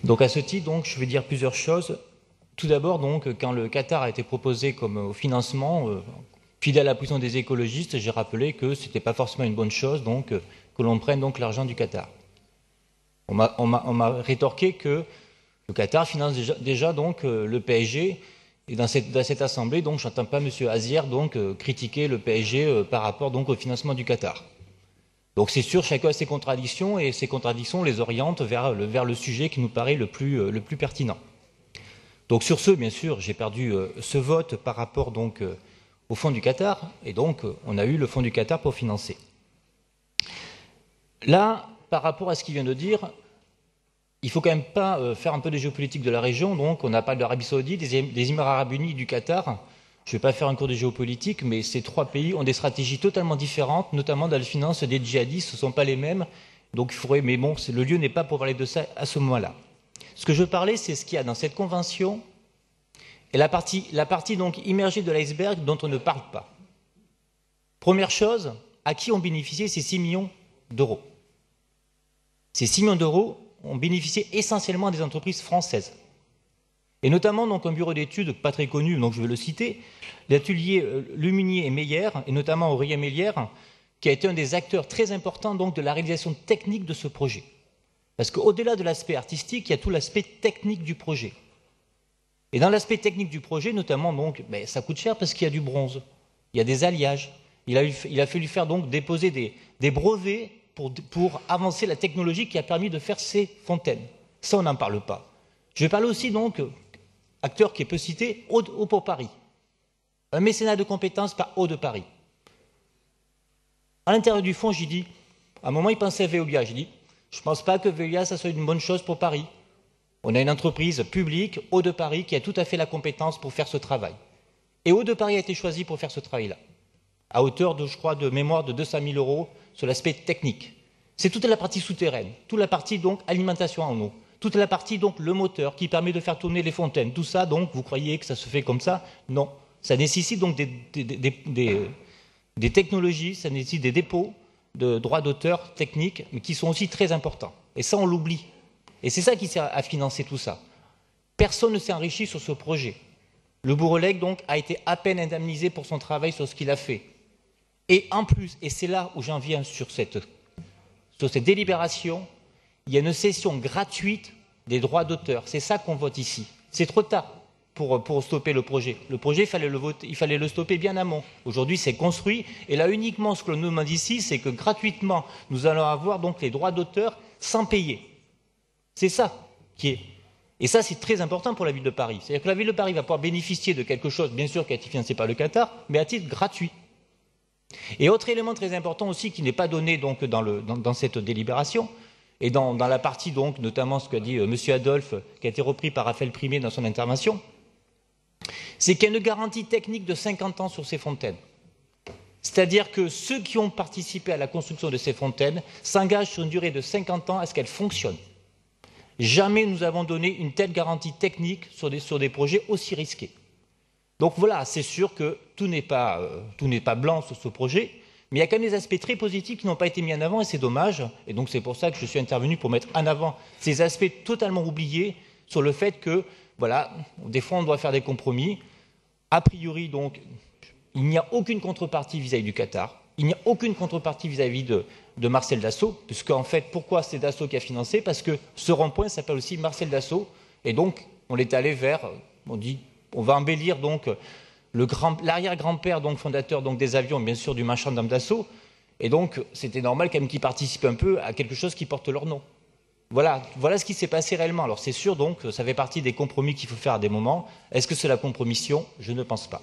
Donc à ce titre, donc, je vais dire plusieurs choses. Tout d'abord, donc, quand le Qatar a été proposé comme financement, fidèle à la position des écologistes, j'ai rappelé que ce n'était pas forcément une bonne chose, donc, que l'on prenne donc l'argent du Qatar. On m'a rétorqué que le Qatar finance déjà donc le PSG, et dans cette assemblée, donc, je n'entends pas M. Azier donc critiquer le PSG par rapport donc au financement du Qatar. Donc c'est sûr, chacun a ses contradictions, et ces contradictions les orientent vers le sujet qui nous paraît le plus pertinent. Donc sur ce, bien sûr, j'ai perdu ce vote par rapport donc au fonds du Qatar, et donc on a eu le fonds du Qatar pour financer. Là, par rapport à ce qu'il vient de dire, il ne faut quand même pas faire un peu de géopolitique de la région. Donc on n'a pas de l'Arabie Saoudite, des Émirats Arabes Unis, du Qatar. Je ne vais pas faire un cours de géopolitique, mais ces trois pays ont des stratégies totalement différentes, notamment dans la finance des djihadistes, ce ne sont pas les mêmes. Donc il faudrait, mais bon, le lieu n'est pas pour parler de ça à ce moment-là. Ce que je parlais, c'est ce qu'il y a dans cette convention et la partie donc immergée de l'iceberg dont on ne parle pas. Première chose, à qui ont bénéficié ces 6 millions d'euros? Ces 6 millions d'euros ont bénéficié essentiellement des entreprises françaises. Et notamment donc un bureau d'études pas très connu, donc je vais le citer, l'atelier Lumunier et Meyer, et notamment Aurélien Meyer, qui a été un des acteurs très importants donc de la réalisation technique de ce projet. Parce qu'au-delà de l'aspect artistique, il y a tout l'aspect technique du projet. Et dans l'aspect technique du projet, notamment, donc, ça coûte cher parce qu'il y a du bronze, il y a des alliages. Il a fallu faire donc déposer des brevets pour avancer la technologie qui a permis de faire ces fontaines. Ça, on n'en parle pas. Je vais parler aussi donc, acteur qui est peu cité, Eau pour Paris. Un mécénat de compétences par Eau de Paris. À l'intérieur du fonds, j'ai dit, à un moment, il pensait à Veolia. J'ai dit, je ne pense pas que Veolia, ça soit une bonne chose pour Paris. On a une entreprise publique, Eau de Paris, qui a tout à fait la compétence pour faire ce travail. Et Eau de Paris a été choisi pour faire ce travail-là, à hauteur de, je crois, de mémoire de 200 000 € sur l'aspect technique. C'est toute la partie souterraine, toute la partie donc alimentation en eau, toute la partie donc le moteur qui permet de faire tourner les fontaines. Tout ça, donc, vous croyez que ça se fait comme ça? Non. Ça nécessite donc des technologies, ça nécessite des dépôts de droits d'auteur techniques, mais qui sont aussi très importants. Et ça, on l'oublie. Et c'est ça qui sert à financer tout ça. Personne ne s'est enrichi sur ce projet. Le Bourreleg, donc, a été à peine indemnisé pour son travail sur ce qu'il a fait. Et en plus, et c'est là où j'en viens sur cette délibération, il y a une cession gratuite des droits d'auteur. C'est ça qu'on vote ici. C'est trop tard pour stopper le projet. Le projet, il fallait le stopper bien amont. Aujourd'hui, c'est construit. Et là, uniquement, ce que l'on nous demande ici, c'est que gratuitement, nous allons avoir donc les droits d'auteur sans payer. C'est ça qui est. Et ça, c'est très important pour la ville de Paris. C'est-à-dire que la ville de Paris va pouvoir bénéficier de quelque chose, bien sûr, qui a été financé par le Qatar, mais à titre gratuit. Et autre élément très important aussi qui n'est pas donné donc dans cette délibération, et dans la partie donc, notamment ce qu'a dit M. Adolphe, qui a été repris par Raphaël Primé dans son intervention, c'est qu'il y a une garantie technique de 50 ans sur ces fontaines. C'est-à-dire que ceux qui ont participé à la construction de ces fontaines s'engagent sur une durée de 50 ans à ce qu'elles fonctionnent. Jamais nous avons donné une telle garantie technique sur des projets aussi risqués. Donc voilà, c'est sûr que tout n'est pas blanc sur ce projet, mais il y a quand même des aspects très positifs qui n'ont pas été mis en avant, et c'est dommage. Et donc c'est pour ça que je suis intervenu pour mettre en avant ces aspects totalement oubliés sur le fait que, voilà, des fois on doit faire des compromis. A priori, donc, il n'y a aucune contrepartie vis-à-vis du Qatar. Il n'y a aucune contrepartie vis-à-vis de Marcel Dassault, puisque en fait, pourquoi c'est Dassault qui a financé? Parce que ce rond-point s'appelle aussi Marcel Dassault, et donc on est allé vers, on va embellir donc l'arrière-grand-père donc fondateur donc des avions, bien sûr du marchandam Dassault, et donc c'était normal quand même qu'ils participent un peu à quelque chose qui porte leur nom. Voilà ce qui s'est passé réellement. Alors c'est sûr donc, ça fait partie des compromis qu'il faut faire à des moments. Est-ce que c'est la compromission? Je ne pense pas.